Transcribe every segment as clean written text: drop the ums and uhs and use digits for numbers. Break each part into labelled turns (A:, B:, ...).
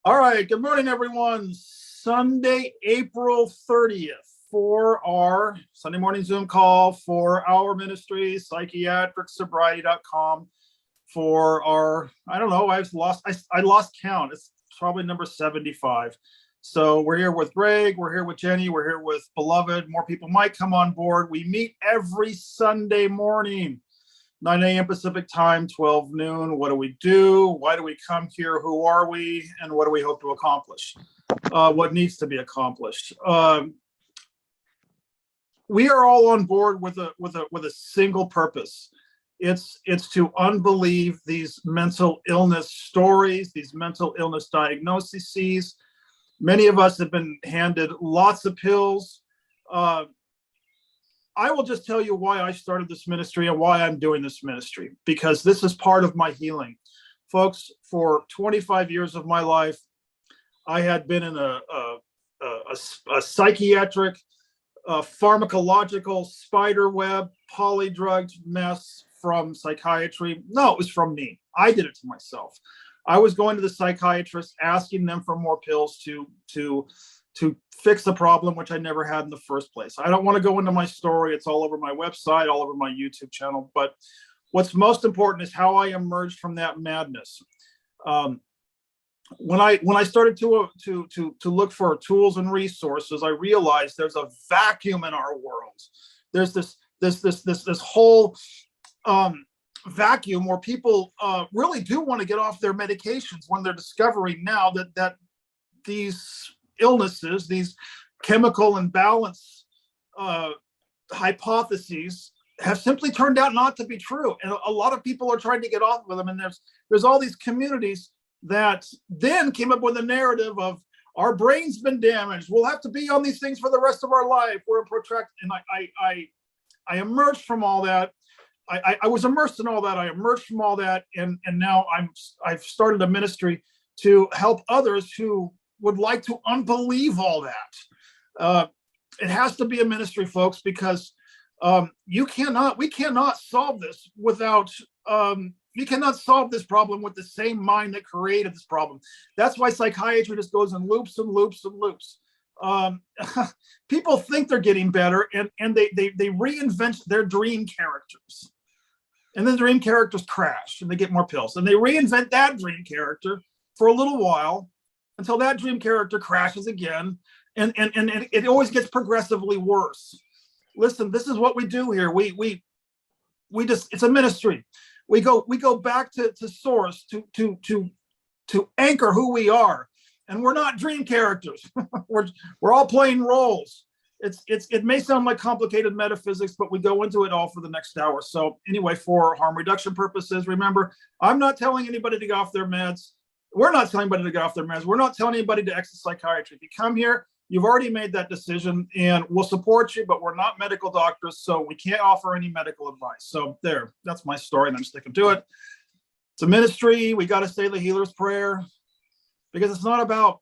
A: All right. Good morning, everyone. Sunday, April 30th for our Sunday morning Zoom call for our ministry, psychiatricsobriety.com, for our, I don't know, I lost count. It's probably number 75. So we're here with Greg, we're here with Jenny, we're here with Beloved. More people might come on board. We meet every Sunday morning, 9 a.m. Pacific time, 12 noon. What do we do? Why do we come here? Who are we? And what do we hope to accomplish? What needs to be accomplished? We are all on board with a single purpose. It's to unbelieve these mental illness stories, these mental illness diagnoses. Many of us have been handed lots of pills. I will just tell you why I started this ministry and why I'm doing this ministry, because this is part of my healing. Folks, for 25 years of my life, I had been in a psychiatric, pharmacological spider web, polydrugged mess from psychiatry. No, it was from me. I did it to myself. I was going to the psychiatrist, asking them for more pills to fix a problem which I never had in the first place. I don't want to go into my story. It's all over my website, all over my YouTube channel. But what's most important is how I emerged from that madness. When I started to look for tools and resources, I realized there's a vacuum in our world. There's this whole vacuum where people really do want to get off their medications when they're discovering now that these illnesses, these chemical imbalance hypotheses have simply turned out not to be true. And a lot of people are trying to get off with them. And there's all these communities that then came up with a narrative of our brain's been damaged. We'll have to be on these things for the rest of our life. We're protracted. And I emerged from all that. I was immersed in all that. I emerged from all that. And now I've started a ministry to help others who would like to unbelieve all that. It has to be a ministry, folks, because we cannot solve this without, you cannot solve this problem with the same mind that created this problem. That's why psychiatry just goes in loops and loops and loops. People think they're getting better, and they reinvent their dream characters. And then the dream characters crash and they get more pills. And they reinvent that dream character for a little while until that dream character crashes again. And it always gets progressively worse. Listen, this is what we do here. We just, it's a ministry. We go back to source to anchor who we are. And we're not dream characters. we're all playing roles. It may sound like complicated metaphysics, but we go into it all for the next hour. So anyway, for harm reduction purposes, remember, I'm not telling anybody to get off their meds. We're not telling anybody to get off their meds. We're not telling anybody to exit psychiatry. If you come here, you've already made that decision, and we'll support you, but we're not medical doctors, so we can't offer any medical advice. So there, that's my story, and I'm sticking to it. It's a ministry. We got to say the healer's prayer, because it's not about,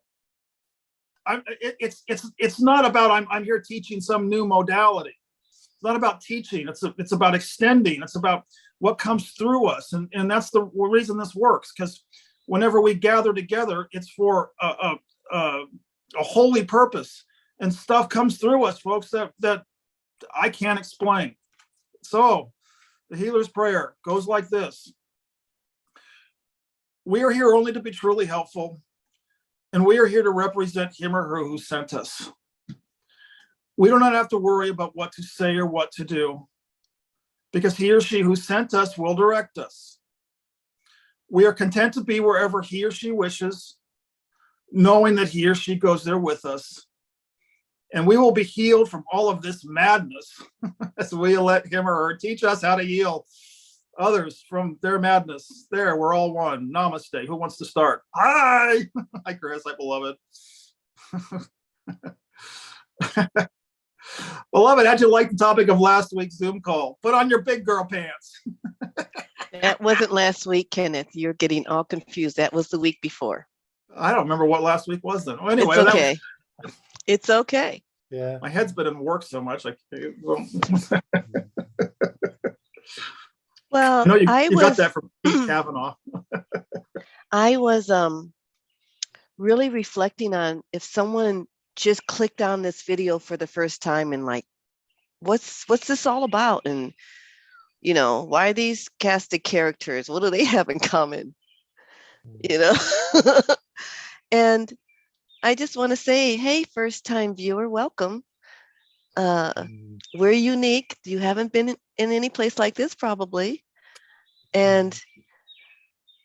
A: it's not about I'm here teaching some new modality. It's not about teaching. It's about extending. It's about what comes through us, and that's the reason this works. Because whenever we gather together, it's for a holy purpose, and stuff comes through us, folks, that I can't explain. So the healer's prayer goes like this: we are here only to be truly helpful, and we are here to represent him or her who sent us. We do not have to worry about what to say or what to do, because he or she who sent us will direct us. We are content to be wherever he or she wishes, knowing that he or she goes there with us. And we will be healed from all of this madness as we let him or her teach us how to heal others from their madness. There, we're all one. Namaste. Who wants to start? Hi. Hi, Chris. Hi, Beloved. Beloved, how'd you like the topic of last week's Zoom call? Put on your big girl pants.
B: That wasn't last week, Kenneth. You're getting all confused. That was the week before.
A: I don't remember what last week was then. Well, anyway,
B: it's okay. It's okay.
A: Yeah. My head's been in work so much.
B: Well,
A: you got that from Kavanaugh.
B: I was really reflecting on if someone just clicked on this video for the first time and like, what's this all about? And, you know, why are these casted characters? What do they have in common? You know? And I just want to say, hey, first time viewer, welcome. We're unique. You haven't been in any place like this probably. And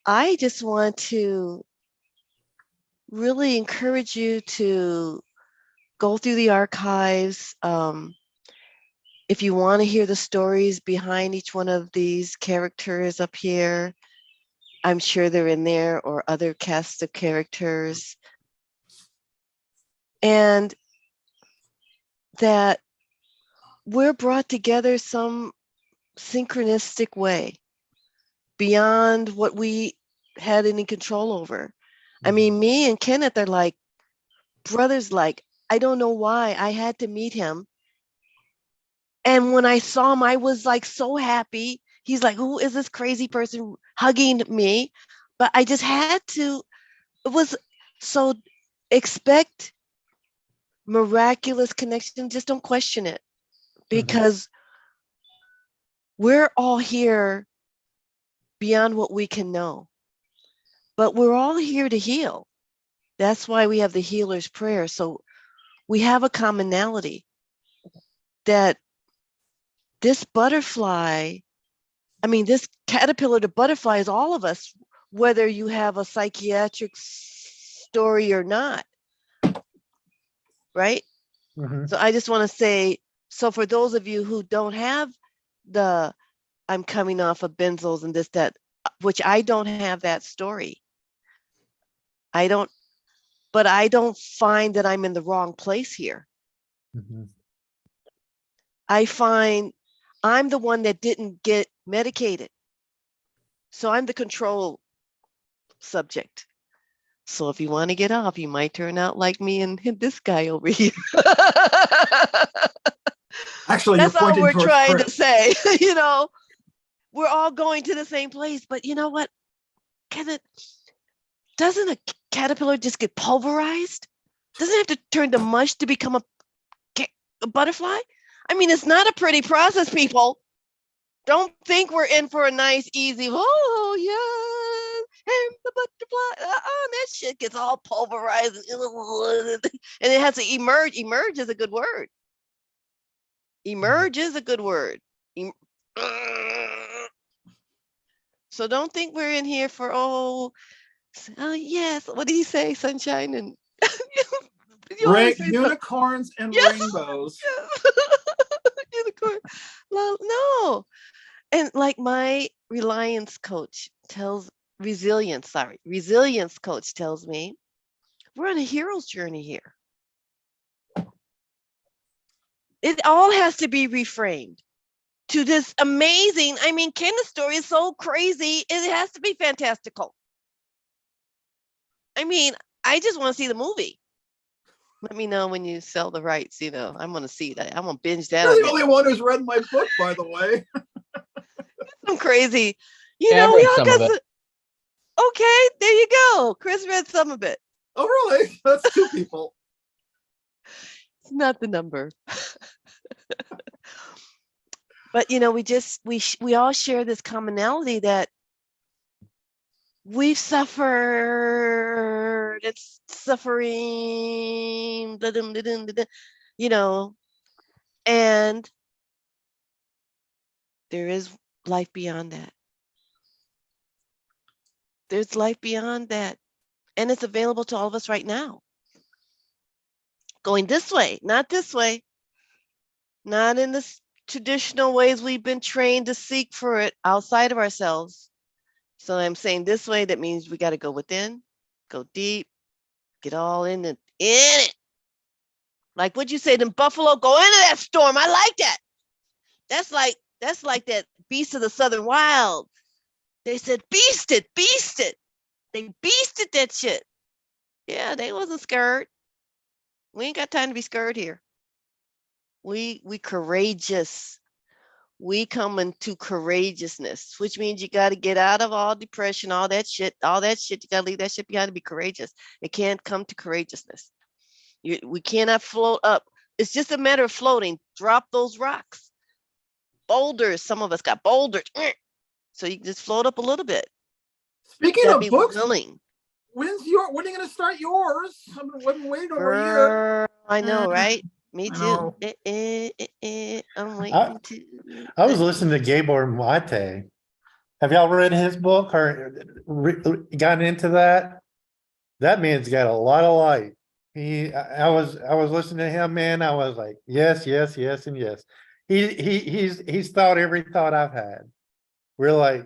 B: I just want to really encourage you to go through the archives. If you want to hear the stories behind each one of these characters up here, I'm sure they're in there, or other casts of characters. And that we're brought together some synchronistic way beyond what we had any control over. I mean, me and Kenneth are like brothers. Like, I don't know why I had to meet him. And when I saw him, I was like so happy. He's like, who is this crazy person hugging me? But I just had to. It was so, expect miraculous connection. Just don't question it, because we're all here beyond what we can know. But we're all here to heal. That's why we have the healer's prayer. So we have a commonality that this butterfly, I mean, this caterpillar to butterfly is all of us, whether you have a psychiatric story or not, right? So I just want to say, so for those of you who don't have the, I'm coming off of benzos and this, that, which I don't have that story. But I don't find that I'm in the wrong place here. I find I'm the one that didn't get medicated. So I'm the control subject. So if you want to get off, you might turn out like me and this guy over here.
A: Actually,
B: that's all we're trying
A: Chris.
B: to say. You know, we're all going to the same place. But you know what, Kenneth? Doesn't a caterpillar just get pulverized? Doesn't it have to turn to mush to become a butterfly? I mean, it's not a pretty process, people. Don't think we're in for a nice, easy, oh, yeah, and the butterfly. That shit gets all pulverized. And it has to emerge. Emerge is a good word. Emerge is a good word. So don't think we're in here for, oh, yes. What did he say? Sunshine and
A: unicorns and rainbows.
B: Unicorn. No. And like my resilience coach tells me, we're on a hero's journey here. It all has to be reframed to this amazing, I mean, Kenneth's story is so crazy, it has to be fantastical. I mean, I just want to see the movie. Let me know when you sell the rights, you know. I'm going to see that. I'm going to binge that.
A: You're the only one who's read my book, by the way.
B: I'm crazy. You know, we all got okay, there you go. Chris read some of it.
A: Oh, really? That's 2 people.
B: It's not the number. But, you know, we all share this commonality that we've suffered. It's suffering, you know, and there is life beyond that. There's life beyond that. And it's available to all of us right now. Going this way, not this way. Not in the traditional ways we've been trained to seek for it outside of ourselves. So I'm saying this way, that means we got to go within, go deep, get all in it. Like what you said in Buffalo, go into that storm. I like that. That's like that Beast of the Southern Wild. They said, beast it. They beasted that shit. Yeah, they wasn't scared. We ain't got time to be scared here. We courageous. we come into courageousness, which means you got to get out of all depression, all that shit. You got to leave that shit behind to be courageous. It can't come to courageousness. We cannot float up. It's just a matter of floating. Drop those rocks. Boulders. Some of us got boulders. So you can just float up a little bit.
A: Speaking of books,
B: willing.
A: when are you going to start yours? I've been waiting over a year.
B: I know, right? Me too. I'm waiting to.
C: I was listening to Gabor Mate. Have y'all read his book or gotten into that? That man's got a lot of light. I was listening to him, man. I was like, yes, yes, yes, and yes. He's thought every thought I've had. We're on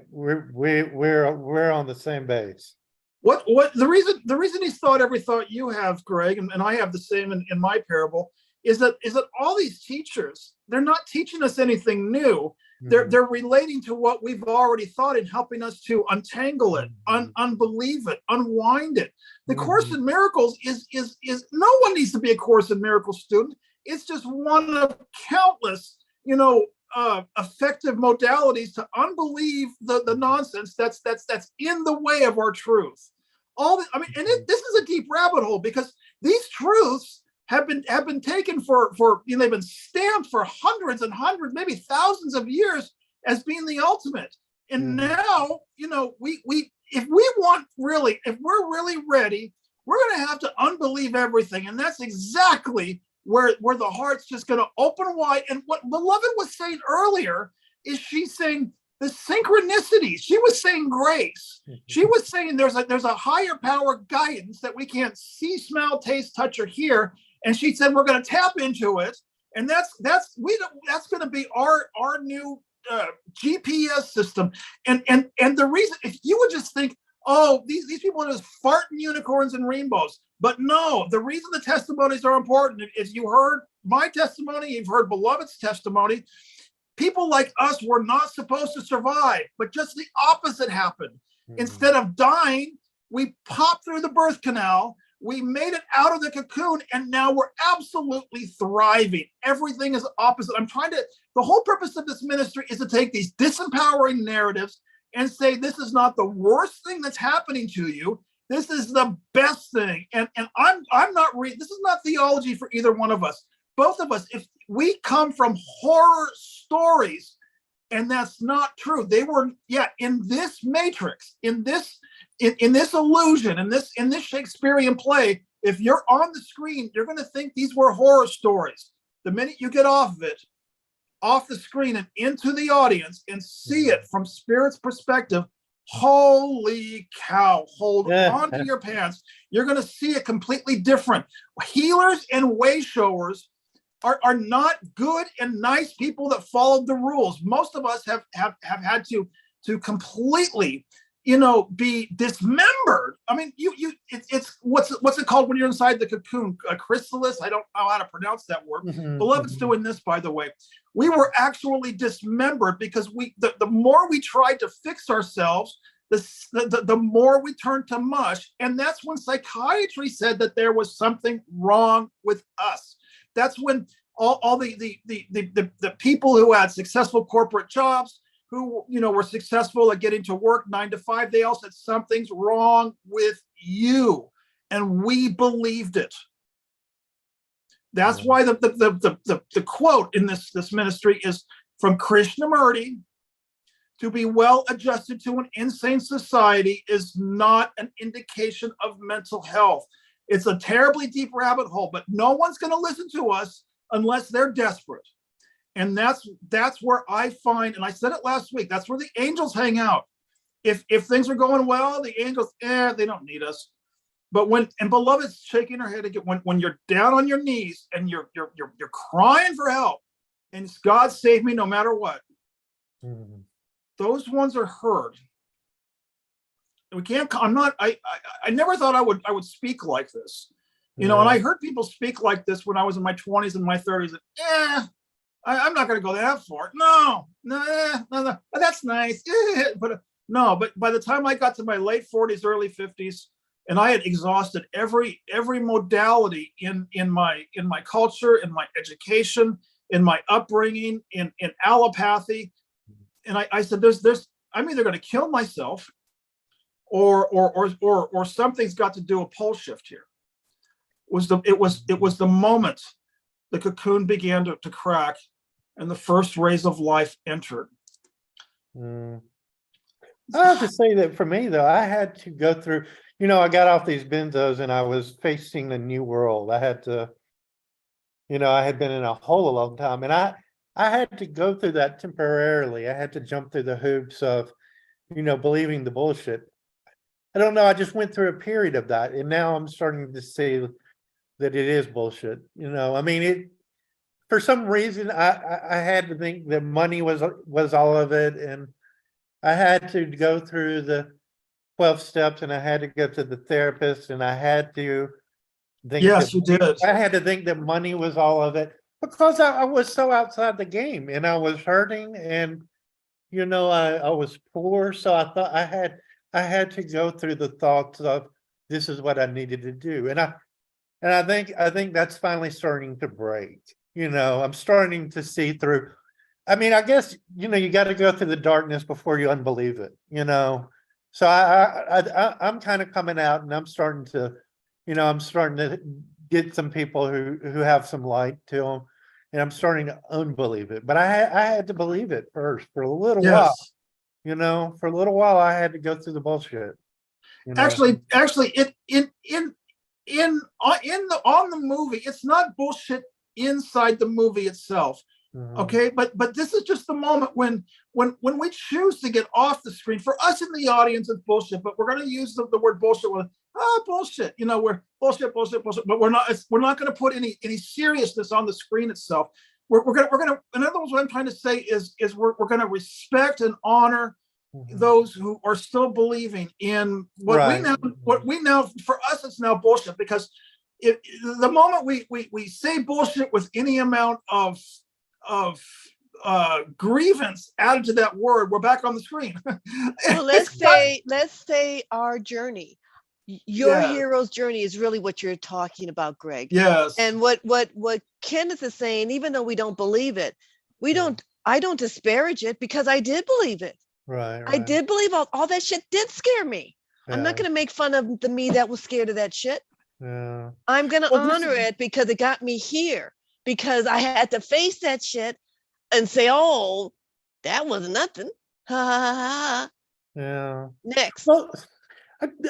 C: the same base.
A: What the reason he's thought every thought you have, Greg, and I have the same in my parable, is that all these teachers, they're not teaching us anything new.
C: Mm-hmm.
A: They're relating to what we've already thought and helping us to untangle it, unbelieve it, unwind it. The Course in Miracles is no one needs to be a Course in Miracles student. It's just one of countless, effective modalities to unbelieve the nonsense that's in the way of our truth. This is a deep rabbit hole, because these truths have been taken for they've been stamped for hundreds and hundreds, maybe thousands of years as being the ultimate. And now, if we're really ready, we're going to have to unbelieve everything. And that's exactly where the heart's just going to open wide. And what Beloved was saying earlier is she's saying the synchronicities. She was saying grace. She was saying there's a higher power guidance that we can't see, smell, taste, touch, or hear. And she said we're going to tap into it, and that's going to be our new GPS system. And the reason, if you would just think, oh, these people are just farting unicorns and rainbows. But no, the reason the testimonies are important is you heard my testimony, you've heard Beloved's testimony. People like us were not supposed to survive, but just the opposite happened. Instead of dying, we popped through the birth canal, we made it out of the cocoon, and now we're absolutely thriving. Everything is opposite. The whole purpose of this ministry is to take these disempowering narratives and say, this is not the worst thing that's happening to you. This is the best thing. And I'm not this is not theology for either one of us. Both of us, if we come from horror stories, and that's not true. They were, in this matrix, in this illusion, in this Shakespearean play, if you're on the screen, you're going to think these were horror stories. The minute you get off the screen and into the audience and see it from Spirit's perspective, holy cow, hold on to your pants. You're going to see it completely different. Healers and way showers are not good and nice people that followed the rules. Most of us have had to completely, be dismembered. I mean, it's what's it called when you're inside the cocoon? A chrysalis? I don't know how to pronounce that word. Beloved's doing this, by the way. We were actually dismembered because the more we tried to fix ourselves, the more we turned to mush. And that's when psychiatry said that there was something wrong with us. That's when all the people who had successful corporate jobs, who were successful at getting to work 9 to 5, they all said something's wrong with you, and we believed it. That's why the quote in this ministry is from Krishnamurti: to be well adjusted to an insane society is not an indication of mental health. It's a terribly deep rabbit hole, but no one's going to listen to us unless they're desperate. And that's where I find, and I said it last week, that's where the angels hang out. If things are going well, the angels, they don't need us. But Beloved's shaking her head again, when you're down on your knees and you're crying for help, and it's God save me no matter what, those ones are heard. We can't. I never thought I would speak like this, and I heard people speak like this when I was in my 20s and my 30s. And, I'm not going to go that far. No, that's nice. But by the time I got to my late 40s, early 50s, and I had exhausted every modality in my culture, in my education, in my upbringing, in allopathy. And I said, I'm either going to kill myself or something's got to do a pole shift here. It was the moment the cocoon began to crack and the first rays of life entered.
C: I have to say that for me, though, I had to go through, I got off these benzos and I was facing a new world. I had to, I had been in a hole a long time, and I had to go through that temporarily. I had to jump through the hoops of, believing the bullshit. I don't know. I just went through a period of that, and now I'm starting to see that it is bullshit. I mean, for some reason, I had to think that money was all of it, and I had to go through the 12 steps, and I had to go to the therapist, and I had to think
A: Yes, you did.
C: I had to think that money was all of it, because I was so outside the game, and I was hurting, and I was poor, so I thought I had to go through the thoughts of this is what I needed to do, and I think that's finally starting to break. I'm starting to see through. I mean, I guess you got to go through the darkness before you unbelieve it. So I'm kind of coming out, and I'm starting to get some people who have some light to them, and I'm starting to unbelieve it. But I had to believe it first for a little while. For a little while, I had to go through the bullshit.
A: Actually, on the movie, it's not bullshit inside the movie itself. Okay, but this is just the moment when we choose to get off the screen. For us in the audience, it's bullshit, but we're going to use the word bullshit with bullshit. We're bullshit, but we're not going to put any seriousness on the screen itself. We're gonna. In other words, what I'm trying to say is we're going to respect and honor those who are still believing in what we now for us it's now bullshit, because the moment we say bullshit with any amount of grievance added to that word, we're back on the screen.
B: Well, let's say our journey, your hero's journey, is really what you're talking about, Greg.
A: Yes.
B: And what Kenneth is saying, even though we don't believe it, I don't disparage it, because I did believe it.
C: Right.
B: I did believe all that shit did scare me. I'm not going to make fun of the me that was scared of that shit.
C: Yeah.
B: I'm going to honor it because it got me here, because I had to face that shit and say, oh, that was nothing. Ha ha ha.
C: Yeah.
B: Next.
C: Well,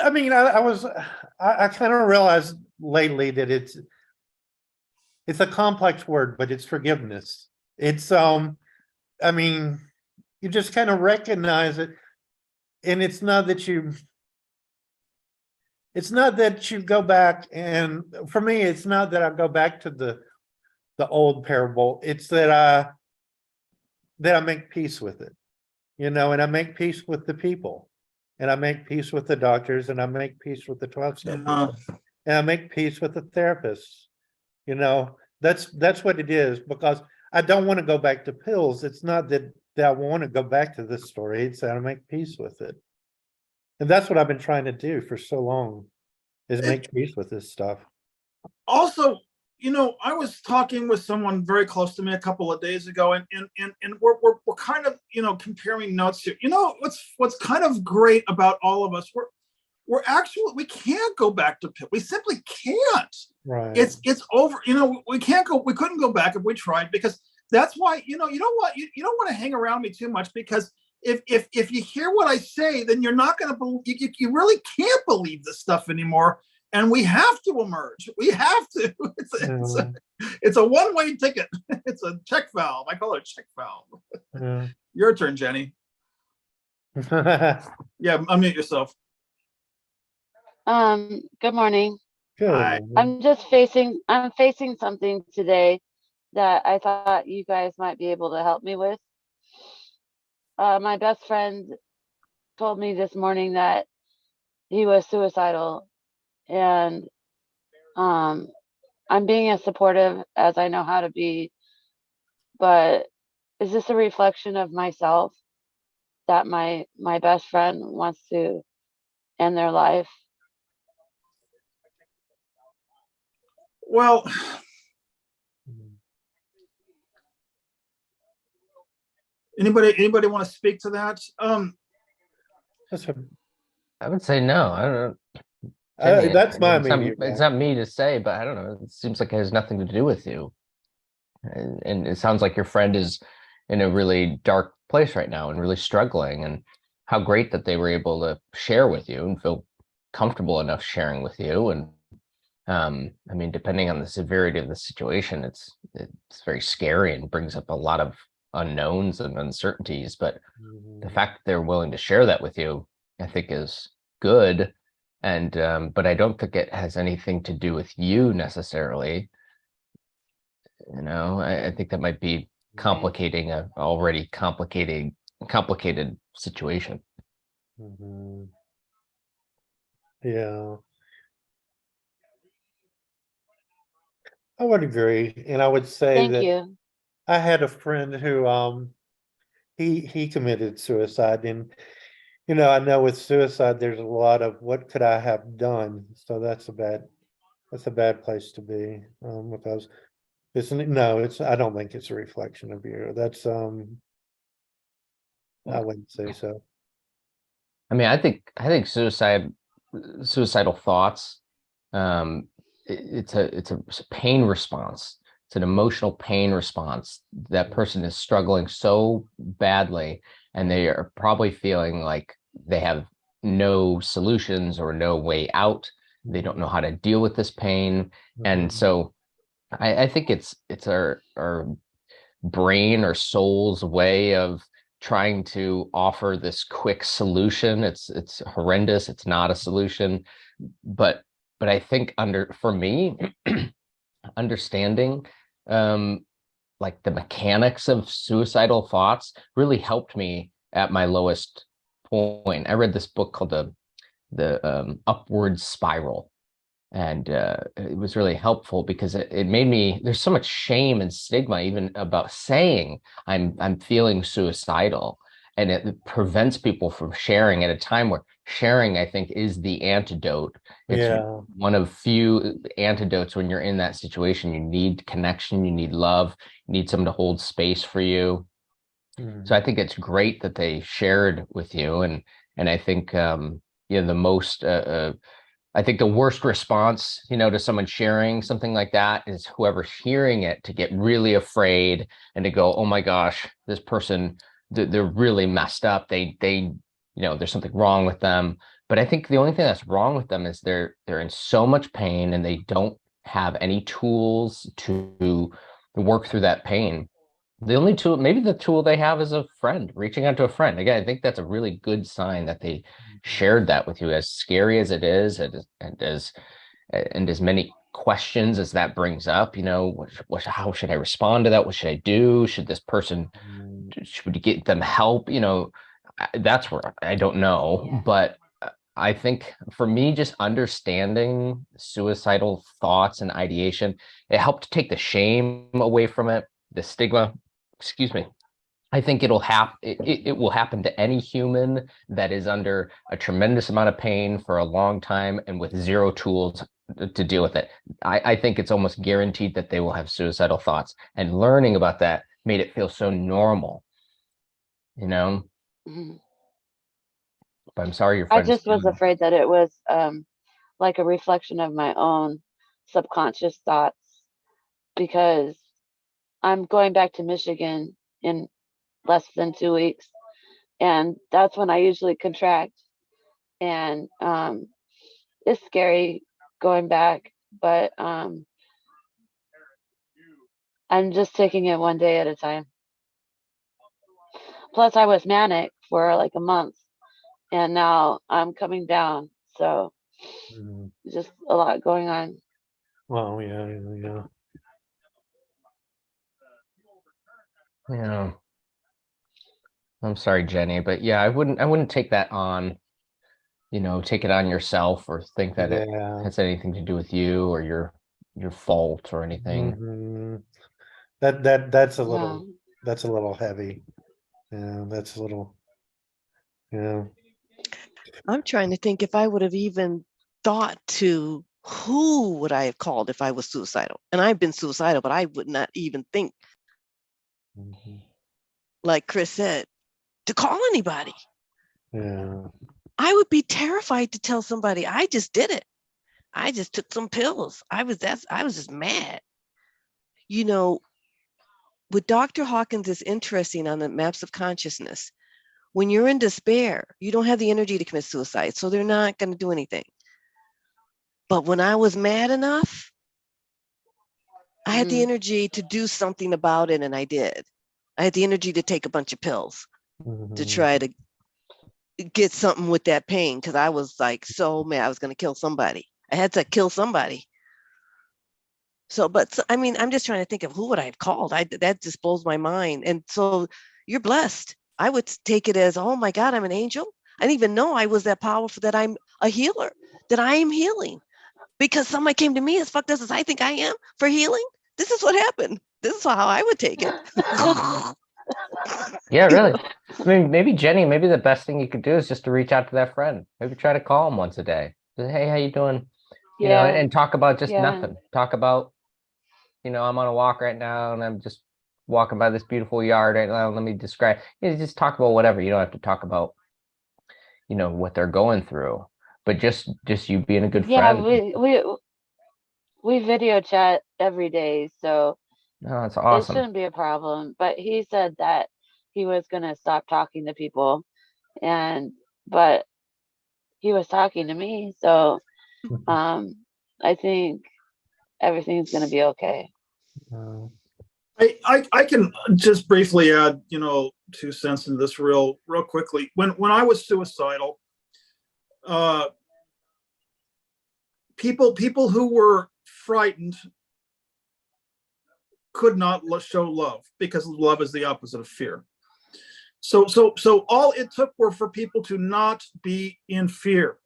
C: I mean, I kind of realized lately that it's a complex word, but it's forgiveness. It's I mean, you just kind of recognize it, and it's not that you go back, and for me, it's not that I go back to the old parable. It's that I make peace with it, and I make peace with the people, and I make peace with the doctors, and I make peace with the 12-step people, and I make peace with the therapists. That's what it is, because I don't want to go back to pills. It's not that I want to go back to this story. It's that I make peace with it. And that's what I've been trying to do for so long, is make peace with this stuff.
A: Also, I was talking with someone very close to me a couple of days ago, and we're kind of, comparing notes here. What's kind of great about all of us, we can't go back to pill. We simply can't.
C: Right.
A: It's over. We couldn't go back if we tried, because that's why, you know what, you don't want to hang around me too much, because if you hear what I say, then you're not going to believe, you really can't believe this stuff anymore. And we have to emerge. We have to. It's a one-way ticket. It's a check valve. I call it a check valve. Your turn, Jenny. Yeah, unmute yourself.
D: Good morning.
C: Good.
A: Hi.
D: I'm facing something today that I thought you guys might be able to help me with. My best friend told me this morning that he was suicidal, and I'm being as supportive as I know how to be, but is this a reflection of myself, that my best friend wants to end their life?
A: Well, Anybody want to speak to that?
C: That's, a,
E: I would say no. I don't know. Jenny,
C: that's my
E: it's not,
C: immediate
E: it's not me to say, but I don't know. It seems like it has nothing to do with you. And it sounds like your friend is in a really dark place right now and really struggling. And how great that they were able to share with you and feel comfortable enough sharing with you. And I mean, depending on the severity of the situation, it's very scary and brings up a lot of unknowns and uncertainties. But the fact that they're willing to share that with you, I think, is good. And but I don't think it has anything to do with you necessarily. You know, I think that might be complicating a already complicated situation.
C: Mhm. Yeah, I would agree, and I would say
D: Thank
C: that
D: you.
C: I had a friend who he committed suicide, and you know, I know with suicide there's a lot of what could I have done, so that's a bad place to be, because it's no, it's I don't think it's a reflection of you. That's I wouldn't say so.
E: I mean, I think suicidal thoughts, it's a pain response. It's an emotional pain response. That person is struggling so badly, and they are probably feeling like they have no solutions or no way out. They don't know how to deal with this pain. And
C: Mhm.
E: so I think it's our brain or soul's way of trying to offer this quick solution. It's horrendous. It's not a solution, but I think for me, understanding um like the mechanics of suicidal thoughts really helped me at my lowest point. I read this book called the Upward Spiral, and it was really helpful because it made me, there's so much shame and stigma even about saying I'm feeling suicidal, and it prevents people from sharing at a time where sharing, I think, is the antidote. It's
C: Yeah.
E: one of few antidotes when you're in that situation. You need connection, you need love, you need someone to hold space for you. So I
C: Mhm.
E: think it's great that they shared with you, and I think you know, the most I think the worst response, you know, to someone sharing something like that is whoever's hearing it to get really afraid and to go, oh my gosh, this person, they're really messed up. You know, there's something wrong with them. But I think the only thing that's wrong with them is they're in so much pain and they don't have any tools to work through that pain. The only tool, maybe the tool they have is a friend, reaching out to a friend. Again, I think that's a really good sign that they shared that with you, as scary as it is, and as many questions as that brings up. You know, how should I respond to that? What should I do? Should this person,
C: Mhm.
E: should we get them help? You know, that's where I don't know, but I think for me, just understanding suicidal thoughts and ideation, it helped take the shame away from it, the stigma. Excuse me. I think it will happen to any human that is under a tremendous amount of pain for a long time and with zero tools to deal with it. I think it's almost guaranteed that they will have suicidal thoughts. And learning about that made it feel so normal, you know?
D: Mhm.
E: But I'm sorry your
D: I
E: friend's
D: just was
E: feeling.
D: afraid that it was like a reflection of my own subconscious thoughts, because I'm going back to Michigan in less than 2 weeks, and that's when I usually contract. And it's scary going back, but I'm just taking it one day at a time. Plus, I was manic for like a month, and now I'm coming down. So
C: Mhm.
D: just a lot going on.
C: Well, yeah.
E: Yeah. I'm sorry, Jenny, but yeah, I wouldn't take that on, you know, take it on yourself or think that it
C: Yeah.
E: has anything to do with you or your fault or anything.
C: Mhm. That's a
D: Yeah.
C: little heavy. Yeah, that's a little, yeah.
B: I'm trying to think if I would have even thought to who would I have called if I was suicidal. And I've been suicidal, but I would not even think
C: Mhm.
B: like Chris said, to call anybody.
C: Yeah.
B: I would be terrified to tell somebody I just did it. I just took some pills. I was just mad. You know, with Dr. Hawkins is interesting on the maps of consciousness. When you're in despair, you don't have the energy to commit suicide, so they're not going to do anything. But when I was mad enough, I had the energy to do something about it, and I did. I had the energy to take a bunch of pills to try to get something with that pain, because I was like so mad I was going to kill somebody. I had to kill somebody. So, I mean, I'm just trying to think of who would I have called. That just blows my mind. And so you're blessed. I would take it as, oh my God, I'm an angel. I didn't even know I was that powerful, that I'm a healer, that I am healing. Because somebody came to me as fucked up as I think I am for healing. This is what happened. This is how I would take it.
E: Yeah, really. I mean, maybe Jenny, maybe the best thing you could do is just to reach out to that friend. Maybe try to call him once a day. Say, hey, how you doing? You know, and talk about just nothing. Talk about, you know, I'm on a walk right now and I'm just walking by this beautiful yard right now. Let me describe. You know, just talk about whatever. You don't have to talk about, you know, what they're going through, but just you being a good friend.
D: We video chat every day, so
E: that's awesome.
D: It shouldn't be a problem. But he said that he was gonna stop talking to people, but he was talking to me, so I think everything's gonna be okay.
A: I can just briefly add, you know, 2 cents into this real quickly. When I was suicidal, people who were frightened could not show love, because love is the opposite of fear. So all it took were for people to not be in fear.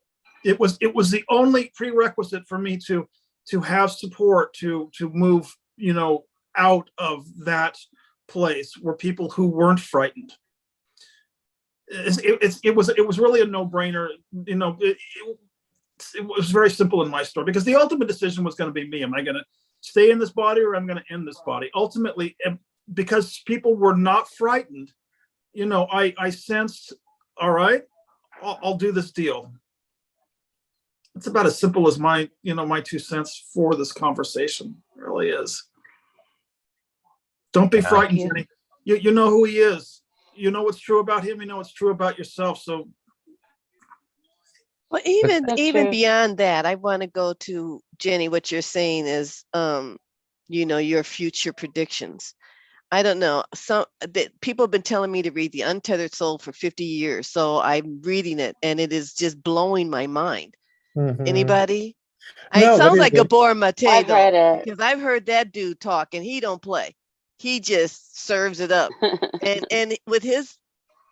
A: It was the only prerequisite for me to have support, to move, you know, out of that place, were people who weren't frightened. It was really a no-brainer. You know, it was very simple in my story, because the ultimate decision was going to be me. Am I going to stay in this body, or I'm going to end this body? Ultimately, because people were not frightened, you know, I sensed, all right, I'll do this deal. It's about as simple as my 2 cents for this conversation. It really is. Don't be frightened, Jenny. You know who he is. You know what's true about him. You know what's true about yourself. So,
B: well, even beyond that, I want to go to Jenny. What you're saying is, you know, your future predictions. I don't know. People have been telling me to read the Untethered Soul for 50 years, so I'm reading it, and it is just blowing my mind. Anybody?
C: No,
B: it sounds like Gabor Mate,
D: I've read it,
B: because I've heard that dude talk, and he don't play. He just serves it up. and with his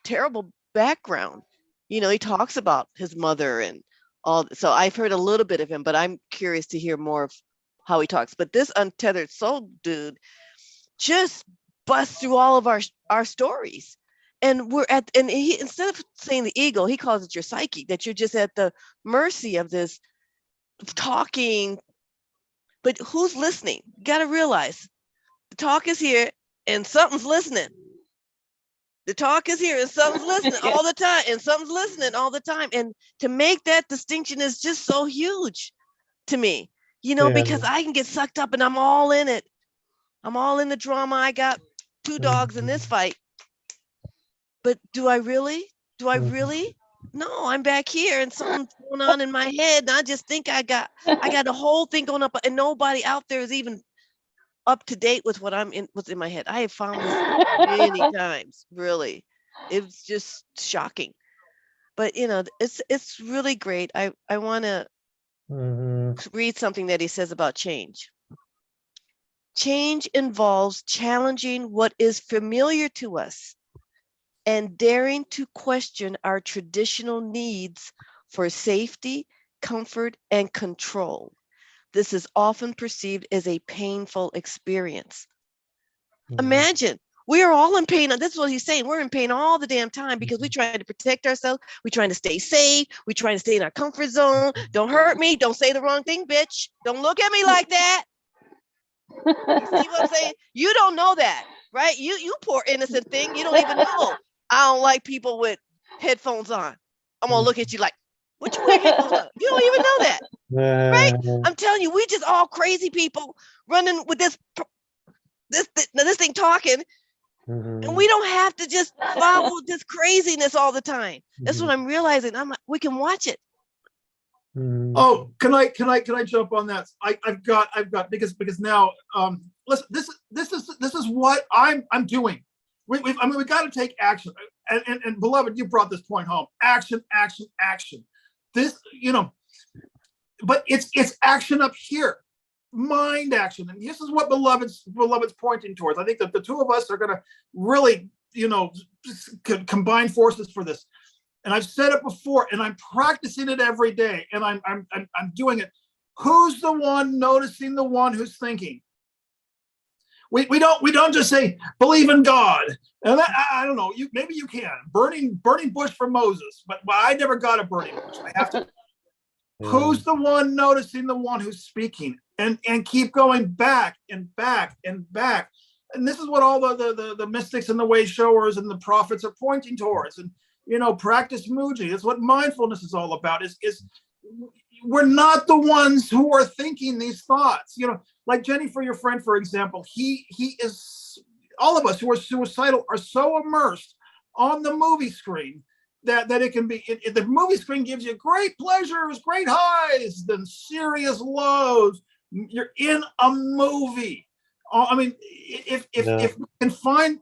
B: terrible background, you know, he talks about his mother and all. So I've heard a little bit of him, but I'm curious to hear more of how he talks. But this Untethered Soul dude just busts through all of our stories. And he, instead of saying the ego, he calls it your psyche, that you're just at the mercy of this talking. But who's listening? You got to realize the talk is here and something's listening. The talk is here and something's listening all the time, and something's listening all the time. And to make that distinction is just so huge to me, you know, because I can get sucked up and I'm all in it. I'm all in the drama. I got 2 dogs in this fight. But do I really? No, I'm back here and something's going on in my head. And I just think I got the whole thing going up, and nobody out there is even up to date with what's in my head. I have found this many times, really. It's just shocking. But you know, it's really great. I want to read something that he says about change. Change involves challenging what is familiar to us and daring to question our traditional needs for safety, comfort, and control. This is often perceived as a painful experience. Imagine, we are all in pain. This is what he's saying. We're in pain all the damn time because we're trying to protect ourselves. We're trying to stay safe. We're trying to stay in our comfort zone. Don't hurt me. Don't say the wrong thing, bitch. Don't look at me like that. You see what I'm saying? You don't know that. right? You poor innocent thing. You don't even know. I don't like people with headphones on. I'm gonna look at you like, what you wear headphones on? You don't even know that, right? I'm telling you, we just all crazy people running with this thing talking, and we don't have to just follow this craziness all the time. That's what I'm realizing. We can watch it.
A: Oh, can I jump on that? I've got because now listen, this is what I'm doing. We got to take action. And beloved, you brought this point home. Action. This, but it's action up here. Mind action. And this is what beloved's pointing towards. I think that the two of us are going to really, combine forces for this. And I've said it before, and I'm practicing it every day, and I'm doing it. Who's the one noticing the one who's thinking? We don't just say believe in God. And I don't know. Maybe you can burning bush for Moses, but I never got a burning bush. I have to. Who's the one noticing the one who's speaking? And keep going back and back and back. And this is what all the mystics and the way showers and the prophets are pointing towards. And practice muji. That's what mindfulness is all about. Is we're not the ones who are thinking these thoughts. Like Jenny, for your friend, for example, he is. All of us who are suicidal are so immersed on the movie screen that it can be. The movie screen gives you great pleasures, great highs, then serious lows. You're in a movie. I mean, if we can find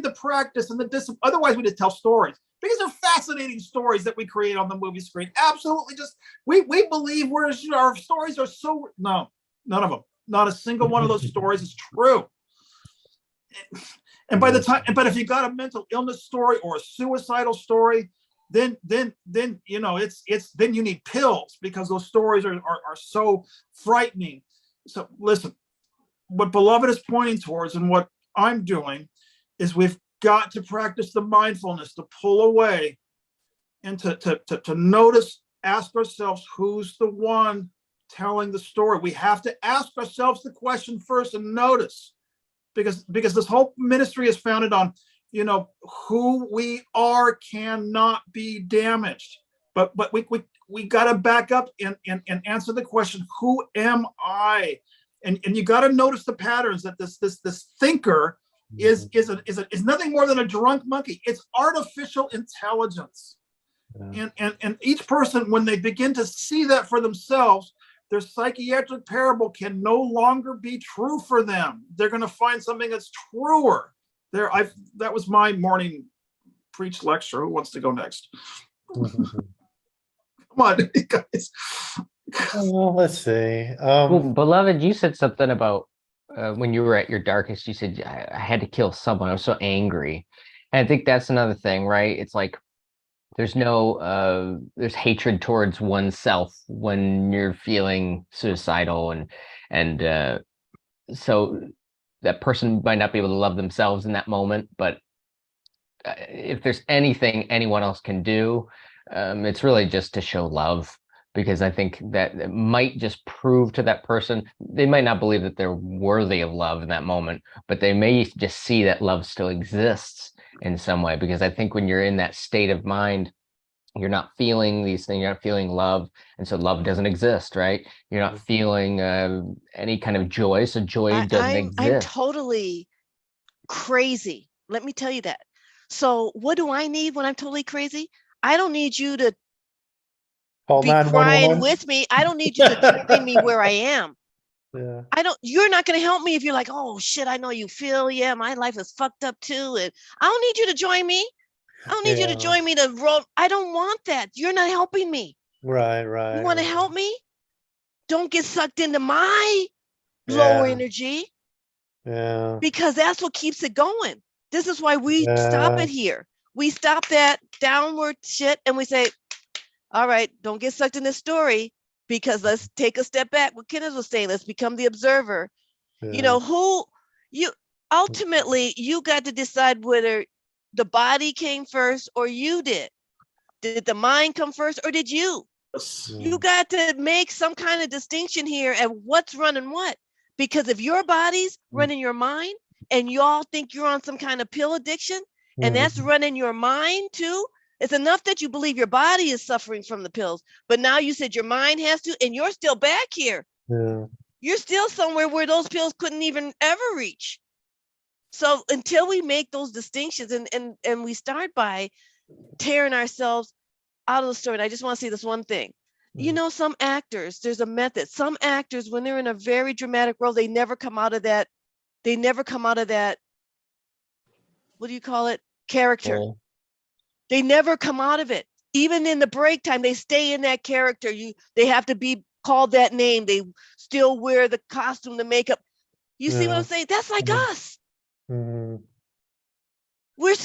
A: the practice and the discipline, otherwise we just tell stories. Because they're fascinating stories that we create on the movie screen. Absolutely, just we believe our stories are so none of them. Not a single one of those stories is true. And but if you got a mental illness story or a suicidal story, then it's then you need pills because those stories are so frightening. So listen, what Beloved is pointing towards and what I'm doing is we've got to practice the mindfulness to pull away and to notice, ask ourselves who's the one telling the story. We have to ask ourselves the question first and notice, because this whole ministry is founded on who we are cannot be damaged, but we got to back up and answer the question, who am I? And you got to notice the patterns that this thinker is nothing more than a drunk monkey. It's artificial intelligence. Yeah. And each person, when they begin to see that for themselves, their psychiatric parable can no longer be true for them. They're going to find something that's truer. That was my morning preach lecture. Who wants to go next? Come on, guys.
C: Well, let's see.
E: Well, Beloved, you said something about when you were at your darkest, you said, I had to kill someone. I was so angry. And I think that's another thing, right? It's like there's hatred towards oneself when you're feeling suicidal. And so that person might not be able to love themselves in that moment. But if there's anything anyone else can do, it's really just to show love. Because I think that it might just prove to that person, they might not believe that they're worthy of love in that moment, but they may just see that love still exists in some way. Because I think when you're in that state of mind, you're not feeling these things, you're not feeling love. And so love doesn't exist, right? You're not feeling any kind of joy. So joy doesn't exist.
B: I'm totally crazy. Let me tell you that. So what do I need when I'm totally crazy? I don't need you to be crying with me. I don't need you to join me where I am.
C: Yeah.
B: You're not going to help me if you're like, oh shit, I know you feel, yeah, my life is fucked up too. And I don't need you to join me. I don't need you to join me to roll. I don't want that. You're not helping me.
C: Right.
B: You want to help me? Don't get sucked into my lower energy.
C: Yeah.
B: Because that's what keeps it going. This is why we stop it here. We stop that downward shit and we say, all right, don't get sucked in this story, because let's take a step back. What Kenneth was saying, let's become the observer. Yeah. Ultimately, you got to decide whether the body came first or you did. Did the mind come first or did you? You got to make some kind of distinction here at what's running what. Because if your body's running your mind and y'all think you're on some kind of pill addiction, and that's running your mind too. It's enough that you believe your body is suffering from the pills, but now you said your mind has to, and you're still back here.
C: Yeah.
B: You're still somewhere where those pills couldn't even ever reach. So until we make those distinctions, and we start by tearing ourselves out of the story. And I just want to say this one thing. You know, some actors, there's a method. Some actors, when they're in a very dramatic role, they never come out of that. They never come out of that. What do you call it? Character.
E: Well,
B: They never come out of it. Even in the break time, they stay in that character. They have to be called that name. They still wear the costume, the makeup. You see what I'm saying? That's like us.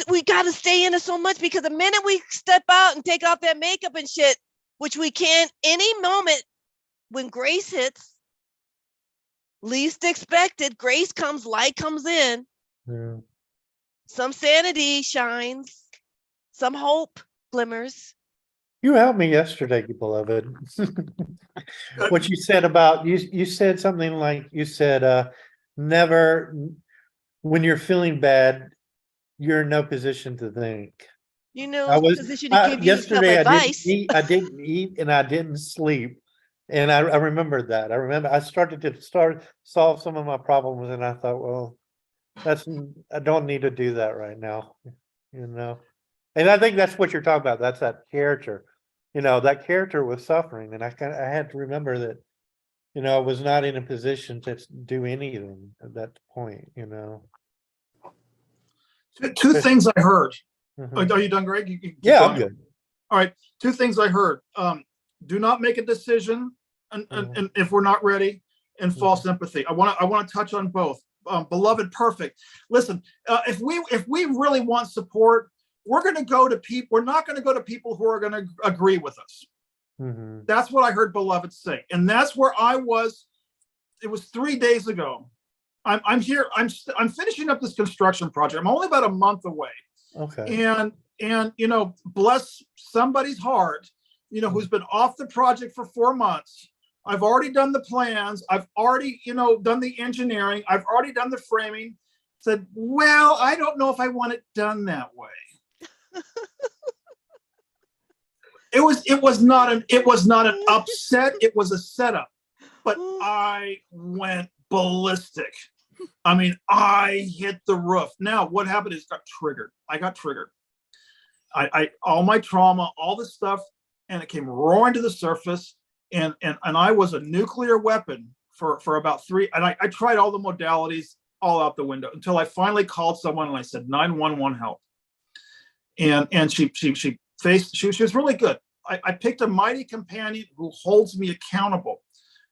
B: We got to stay in it so much, because the minute we step out and take off that makeup and shit, which we can any moment, when grace hits, least expected, grace comes, light comes in. Some sanity shines, some hope glimmers.
C: You helped me yesterday, beloved. What you said about, you said something like, you said, never, when you're feeling bad, you're in no position to think.
B: You know,
C: I was
B: position to give you some
C: yesterday.
B: advice.
C: I didn't eat and I didn't sleep, and I remembered that. I remember I started to solve some of my problems, and I thought, well, I don't need to do that right now, you know. And I think that's what you're talking about. That's that character, you know. That character was suffering, and I had to remember that, you know, I was not in a position to do anything at that point, you know.
A: Two things I heard.
C: Mhm.
A: Are you done, Greg? You keep
C: Yeah,
A: going.
C: I'm good.
A: All right. Two things I heard. Do not make a decision, and if we're not ready, and false empathy. I want to touch on both. Beloved, perfect. Listen, if we really want support, we're going to go to people. We're not going to go to people who are going to agree with us. That's what I heard Beloved say, and that's where I was. It was 3 days ago. I'm here. I'm finishing up this construction project. I'm only about a month away.
C: Okay.
A: And you know, bless somebody's heart, you know, who's been off the project for 4 months. I've already done the plans. I've already, you know, done the engineering. I've already done the framing. Said, well, I don't know if I want it done that way. It was not an upset. It was a setup. But I went ballistic. I mean, I hit the roof. Now, what happened is I got triggered. I all my trauma, all this stuff, and it came roaring to the surface. And I was a nuclear weapon for about 3. And I tried all the modalities all out the window until I finally called someone and I said, 911 help. And she was really good. I picked a mighty companion who holds me accountable.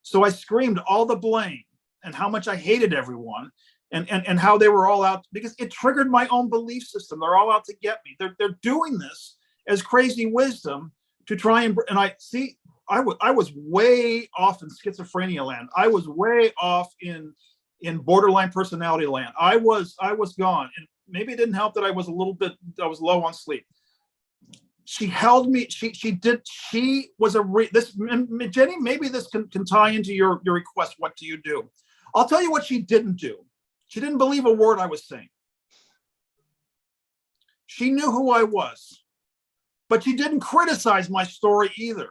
A: So I screamed all the blame and how much I hated everyone, and how they were all out, because it triggered my own belief system. They're all out to get me. They're doing this as crazy wisdom to try and I was way off in schizophrenia land. I was way off in borderline personality land. I was gone, and maybe it didn't help that I was low on sleep. She held me. She was Jenny, maybe this can tie into your request. What do you do? I'll tell you what she didn't do. She didn't believe a word I was saying. She knew who I was, but she didn't criticize my story either.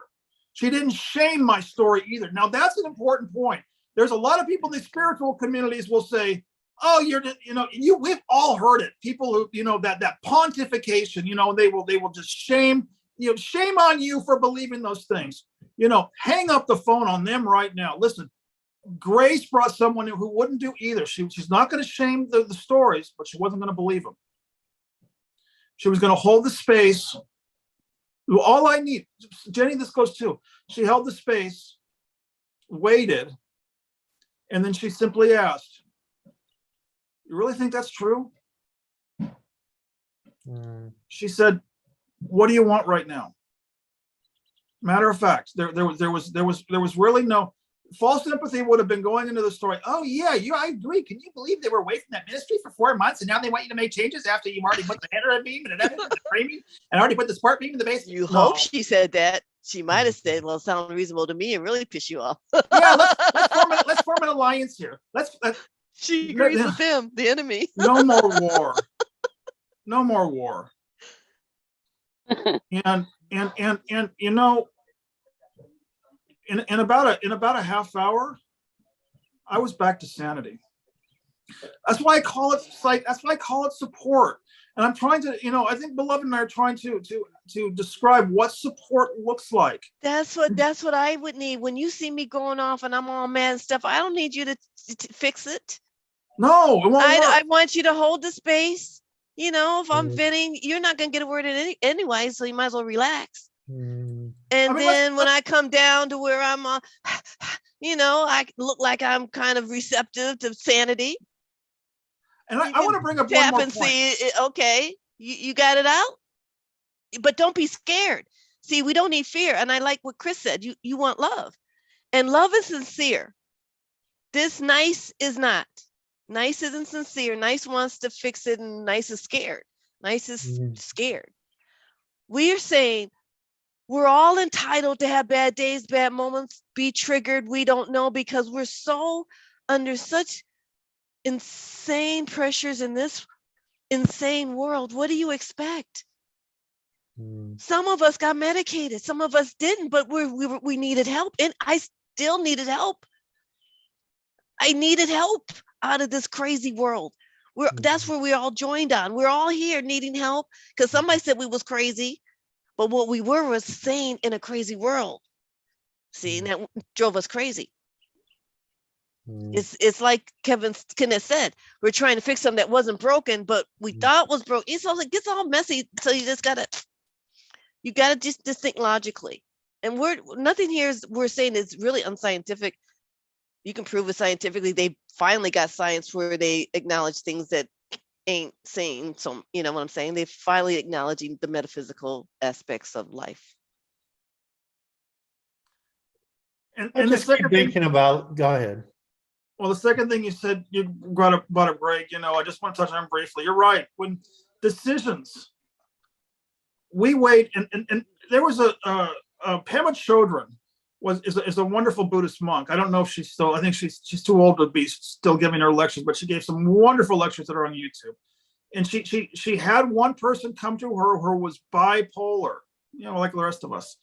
A: She didn't shame my story either. Now, that's an important point. There's a lot of people in the spiritual communities will say, oh, we've all heard it. People who, you know, that pontification, you know, they will just shame on you for believing those things. You know, hang up the phone on them right now. Listen, Grace brought someone who wouldn't do either. She's not going to shame the stories, but she wasn't going to believe them. She was going to hold the space. All I need, Jenny, this goes too. She held the space, waited, and then she simply asked, you really think that's true? She said, what do you want right now? Matter of fact, there was really no false empathy. Would have been going into the story. Oh yeah, I agree. Can you believe they were away from that ministry for 4 months and now they want you to make changes after you've already put the header beam and the framing and already put the spark beam in the base?
B: You hope she said that. She might have said, well, it sounds reasonable to me, and really piss you off.
A: Yeah, let's form an alliance here.
B: She agrees with him, the enemy.
A: No more war. No more war. And you know, in about a half hour, I was back to sanity. That's why I call it that's why I call it support. And I'm trying to, you know, I think Beloved and I are trying to describe what support looks like.
B: That's what I would need. When you see me going off and I'm all mad and stuff, I don't need you to fix it.
A: No, it won't work.
B: I want you to hold the space. You know, if I'm venting, you're not going to get a word in anyway, so you might as well relax. And then when I come down to where I'm, you know, I look like I'm kind of receptive to sanity.
A: And I want to bring up one
B: Tap
A: more
B: and
A: point.
B: see, okay, you got it out, but don't be scared. See, we don't need fear. And I like what Chris said. You want love, and love is sincere. This nice is not. Nice isn't sincere. Nice wants to fix it, and nice is scared. Nice is scared. We are saying we're all entitled to have bad days, bad moments, be triggered. We don't know because we're so under such insane pressures in this insane world. What do you expect? Some of us got medicated. Some of us didn't, but we needed help, and I still needed help. I needed help out of this crazy world. That's where we're all joined on. We're all here needing help because somebody said we was crazy, but what we were was sane in a crazy world. See, and that drove us crazy. It's like Kenneth said, we're trying to fix something that wasn't broken, but we thought was broken. It's all, it gets all messy. So you gotta just think logically. And nothing here is we're saying is really unscientific. You can prove it scientifically. They finally got science where they acknowledge things that ain't saying. So you know what I'm saying? They finally acknowledging the metaphysical aspects of life.
A: And
C: I
A: the
C: just keep
A: second thing,
C: thinking about. Go ahead.
A: well, the second thing you said, you brought up Greg. You know, I just want to touch on briefly. You're right. When decisions, we wait, and there was a Pema Chodron is a wonderful Buddhist monk. I don't know if she's still. I think she's too old to be still giving her lectures, but she gave some wonderful lectures that are on YouTube. And she had one person come to her who was bipolar, you know, like the rest of us.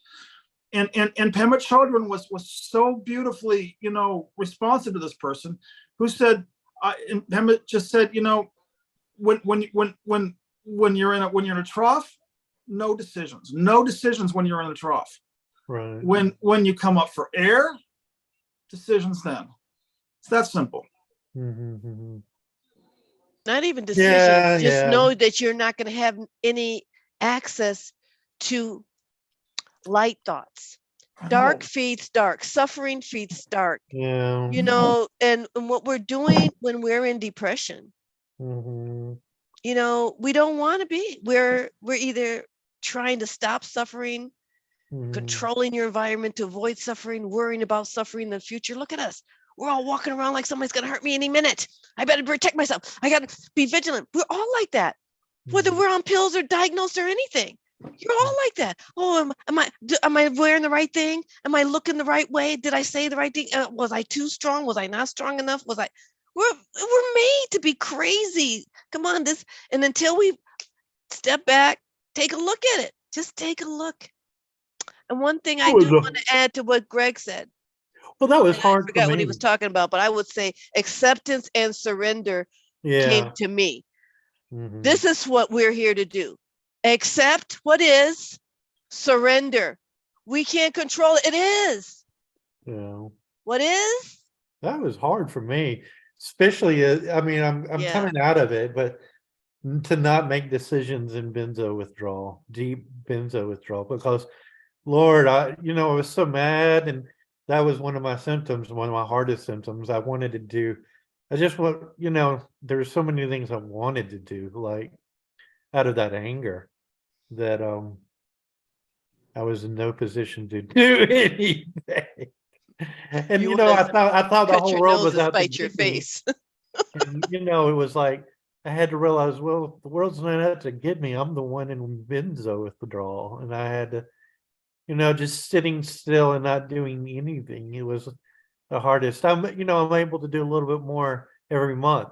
A: And Pema Chodron was so beautifully, you know, responsive to this person, who said, and Pema just said, you know, when you're in a trough, no decisions when you're in a trough.
C: Right.
A: When you come up for air, decisions then. It's that simple.
B: Not even decisions. Just
C: Yeah.
B: know that you're not going to have any access to light thoughts. Dark feeds dark. Suffering feeds dark.
C: Yeah.
B: You know, and what we're doing when we're in depression, you know, we don't want to be. We're either trying to stop suffering, controlling your environment to avoid suffering, worrying about suffering in the future. Look at us. We're all walking around like somebody's going to hurt me any minute. I better protect myself. I got to be vigilant. We're all like that, whether we're on pills or diagnosed or anything. You're all like that. Oh, am I wearing the right thing? Am I looking the right way? Did I say the right thing? Was I too strong? Was I not strong enough? We're made to be crazy. Come on, and until we step back, take a look at it. Just take a look. And one thing I do want to add to what Greg said.
C: Well, that was hard.
B: I forgot what he was talking about, but I would say acceptance and surrender came to me. This is what we're here to do. Accept what is, surrender. We can't control it. It is.
C: Yeah.
B: What is?
C: That was hard for me, especially. I mean, I'm coming out of it, but to not make decisions in benzo withdrawal, deep benzo withdrawal, because Lord, I was so mad, and that was one of my symptoms, one of my hardest symptoms. I wanted to do. I just want, there were so many things I wanted to do, like out of that anger, that I was in no position to do anything. And I thought the whole world was out to
B: your
C: get me.
B: face.
C: And it was like I had to realize, well, the world's not out to get me. I'm the one in benzo withdrawal, and I had to, just sitting still and not doing anything. It was the hardest. I'm able to do a little bit more every month.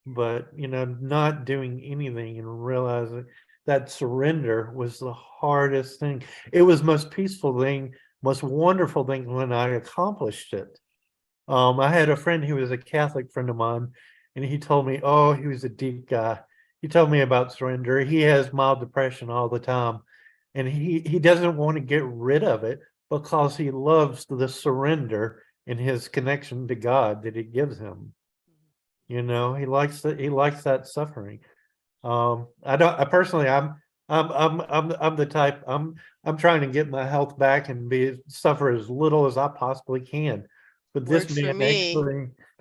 C: But, not doing anything and realizing that surrender was the hardest thing. It was the most peaceful thing, most wonderful thing when I accomplished it. I had a friend who was a Catholic friend of mine, and he told me, oh, he was a deep guy. He told me about surrender. He has mild depression all the time, and he doesn't want to get rid of it because he loves the surrender and his connection to God that it gives him. He likes that suffering. I personally, I'm the type, I'm trying to get my health back and suffer as little as I possibly can. But this
B: Works for
C: man
B: me.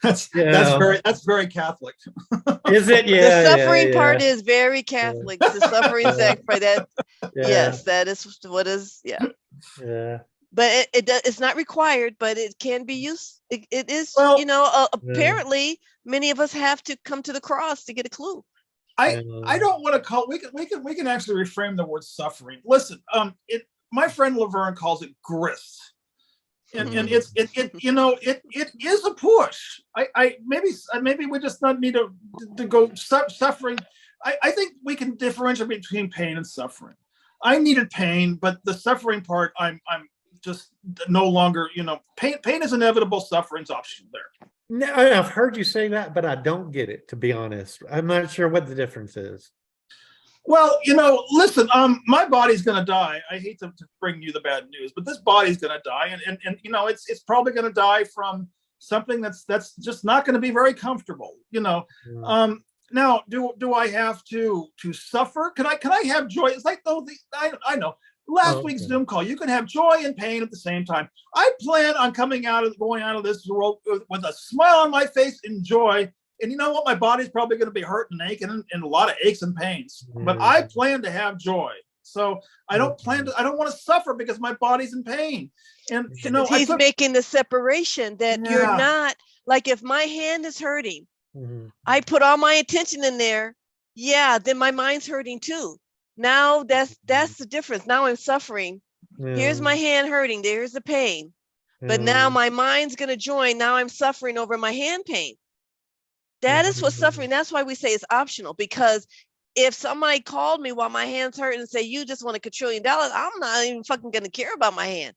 C: actually,
A: That's very Catholic.
C: is it?
B: The
C: Yeah,
B: suffering
C: yeah,
B: part is very Catholic. The suffering
C: Yeah.
B: sacrifice. That
C: yeah,
B: yes, that is what is
C: yeah,
B: But it's not required, but it can be used. It is,
A: Well,
C: yeah,
B: apparently many of us have to come to the cross to get a clue.
A: I don't want to call we can actually reframe the word suffering. Listen, my friend Laverne calls it grist. And it is a push. I maybe we just not need to go suffering. I think we can differentiate between pain and suffering. I needed pain, but the suffering part, I'm just no longer, pain is inevitable, suffering's optional there.
C: No, I've heard you say that, but I don't get it, to be honest. I'm not sure what the difference is.
A: Well, listen, my body's gonna die. I hate to bring you the bad news, but this body's gonna die, and it's probably gonna die from something that's just not gonna be very comfortable. Now, do I have to suffer? Can I have joy? It's like I know. Last week's Zoom call, you can have joy and pain at the same time. I plan on going out of this world with a smile on my face and joy. And you know what? My body's probably going to be hurt and aching and a lot of aches and pains. But I plan to have joy. So I don't want to suffer because my body's in pain. And
B: he's making the separation that you're not, like, if my hand is hurting, I put all my attention in there. Yeah, then my mind's hurting too. Now that's the difference. Now I'm suffering. Here's my hand hurting. There's the pain. But now my mind's going to join. Now I'm suffering over my hand pain. That is what suffering. That's why we say it's optional, because if somebody called me while my hand's hurting and say, you just want $1 trillion, I'm not even fucking going to care about my hand.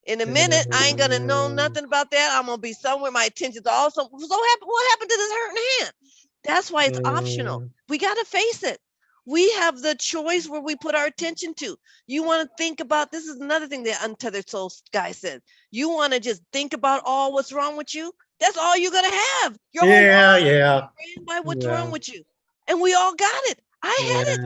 B: In a minute, I ain't going to know nothing about that. I'm going to be somewhere. My attention's also, what happened to this hurting hand? That's why it's optional. We got to face it. We have the choice where we put our attention to. You want to think about, this is another thing that Untethered Soul guy said. You want to just think about all what's wrong with you. That's all you're going to have. Your whole life by what's wrong with you. And we all got it. I had it.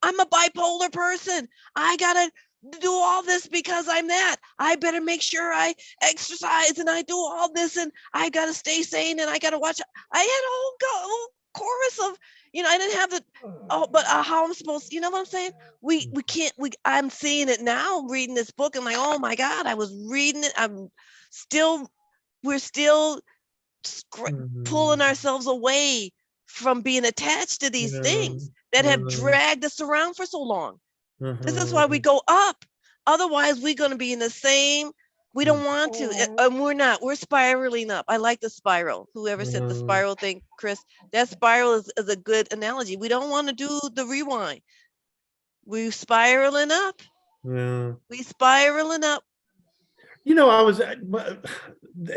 B: I'm a bipolar person. I got to do all this because I'm that. I better make sure I exercise and I do all this and I got to stay sane and I got to watch. I had a whole chorus of, I didn't have but how I'm supposed, you know what I'm saying? We can't, I'm seeing it now, reading this book and like, oh my God, I was reading it. We're still pulling ourselves away from being attached to these things that have dragged us around for so long. This is why we go up. Otherwise, we're going to be in the same, we don't want to, and we're not. We're spiraling up. I like the spiral. Whoever said the spiral thing, Chris, that spiral is a good analogy. We don't want to do the rewind. We're spiraling up.
C: Yeah.
B: We spiraling up.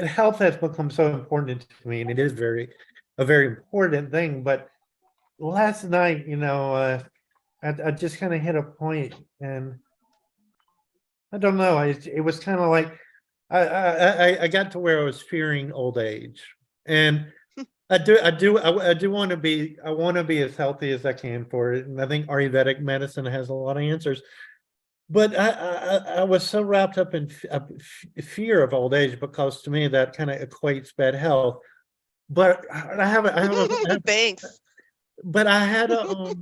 C: Health has become so important to me, and it is a very important thing. But last night, I just kind of hit a point, and I don't know. It was kind of like I got to where I was fearing old age, and I want to be as healthy as I can for it. And I think Ayurvedic medicine has a lot of answers. But I was so wrapped up in fear of old age, because to me that kind of equates bad health. But I have
B: Thanks.
C: But I had a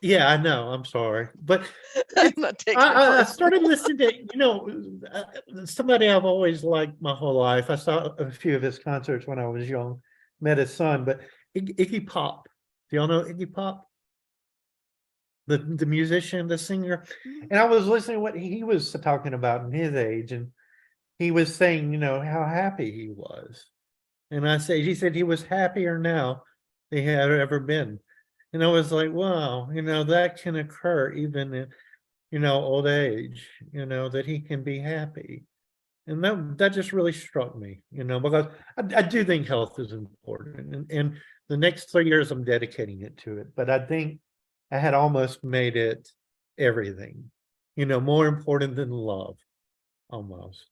C: yeah, I know. I'm sorry, but
B: I'm not taking
C: I started listening to somebody I've always liked my whole life. I saw a few of his concerts when I was young, met his son, but Iggy Pop. Do y'all know Iggy Pop? The musician, the singer. And I was listening to what he was talking about in his age, and he was saying, how happy he was. And I said, he said he was happier now than he had ever been. And I was like, wow, that can occur even in, old age, that he can be happy. And that just really struck me, because I do think health is important. And the next 3 years I'm dedicating it to it. But I think I had almost made it everything, more important than love, almost,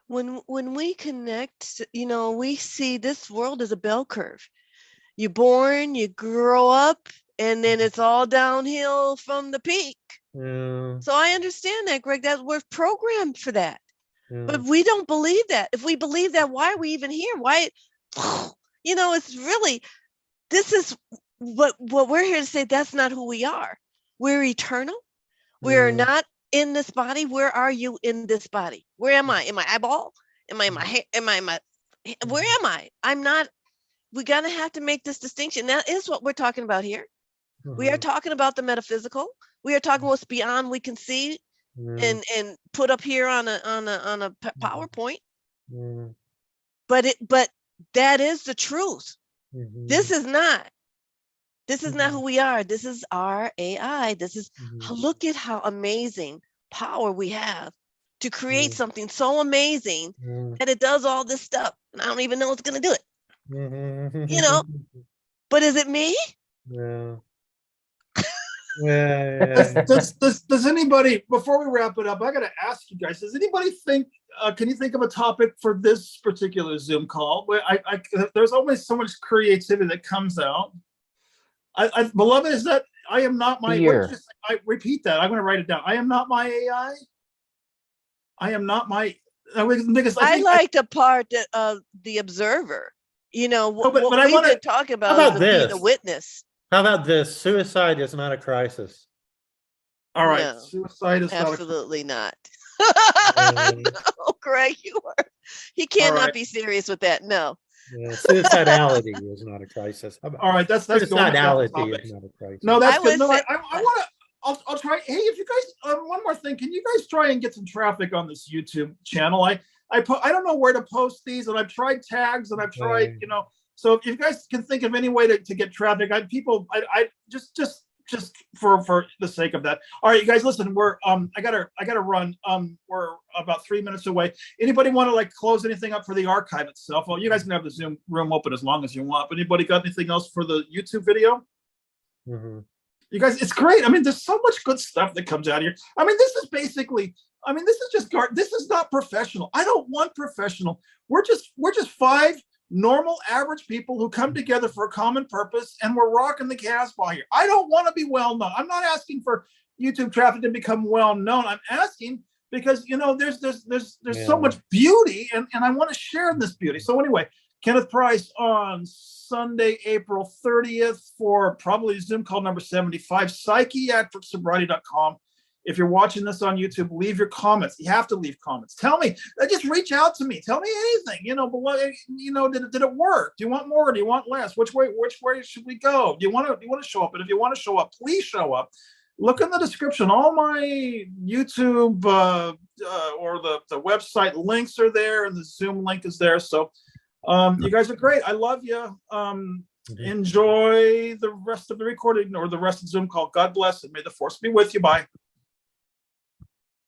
B: When we connect, we see this world as a bell curve. You're born, you grow up, and then it's all downhill from the peak.
C: Yeah,
B: So I understand that, Greg, that we're programmed for that.
C: yeah,
B: But we don't believe that. If we believe that, why are we even here? Why, it's really, this is what we're here to say. That's not who we are. We're eternal. We're
C: yeah,
B: not in this body. Where are you in this body? Where am I? In my eyeball? Am I in my hair? Am I in my, where am I? I'm not. We're going to have to make this distinction. That is what we're talking about here. We are talking about the metaphysical. We are talking what's beyond we can see
C: yeah,
B: and put up here on a PowerPoint.
C: yeah,
B: But that is the truth.
C: mhm,
B: This is not who we are. This is our AI. This is look at how amazing power we have to create something so amazing
C: yeah,
B: that it does all this stuff. And I don't even know it's going to do it.
C: mhm,
B: But is it me?
C: yeah, yeah,
A: Does anybody, before we wrap it up, I got to ask you guys, does anybody think, can you think of a topic for this particular Zoom call? Where there's always so much creativity that comes out. Beloved, is that I am not my, what did you say? I repeat that. I'm going to write it down. I am not my AI. I am not my, because
B: I like the part that the observer, what
A: but I
B: we've
A: wanna-
B: been talking
C: How
B: about
C: about
B: is being a
C: this?
B: witness.
C: How about this? Suicide is not a crisis.
A: all right.
B: No,
A: Suicide is not a,
B: absolutely not.
C: Mm.
B: No, Greg, he
A: All
B: cannot
A: right.
B: be serious with that. No.
C: Yeah, suicidality is not a crisis. How about
A: All right. That's going.
C: suicidality is not a crisis.
A: No, that's
B: I
A: good.
B: would
A: No,
B: say-
A: I want to. I'll try. Hey, if you guys, one more thing, can you guys try and get some traffic on this YouTube channel? I don't know where to post these, and I've tried tags, and I've tried, So if you guys can think of any way to get traffic, I just for the sake of that. All right, you guys, listen. We're I gotta run. We're about 3 minutes away. Anybody want to close anything up for the archive itself? Well, you guys can have the Zoom room open as long as you want. But anybody got anything else for the YouTube video?
C: Mhm.
A: You guys, it's great. I mean, there's so much good stuff that comes out here. I mean, this is basically, this is just this is not professional. I don't want professional. We're just five normal, average people who come together for a common purpose, and we're rocking the Casbah here. I don't want to be well known. I'm not asking for YouTube traffic to become well known. I'm asking because there's so much beauty, and I want to share this beauty. So anyway, Kenneth Price on Sunday, April 30th for probably Zoom call number 75, psychiatricsobriety.com. If you're watching this on YouTube, leave your comments. You have to leave comments. Tell me, just reach out to me. Tell me anything, did it work? Do you want more? Do you want less? Which way should we go? Do you want to show up? And if you want to show up, please show up. Look in the description. All my YouTube or the website links are there, and the Zoom link is there. So you guys are great. I love you. Enjoy the rest of the recording or the rest of the Zoom call. God bless, and may the force be with you. Bye.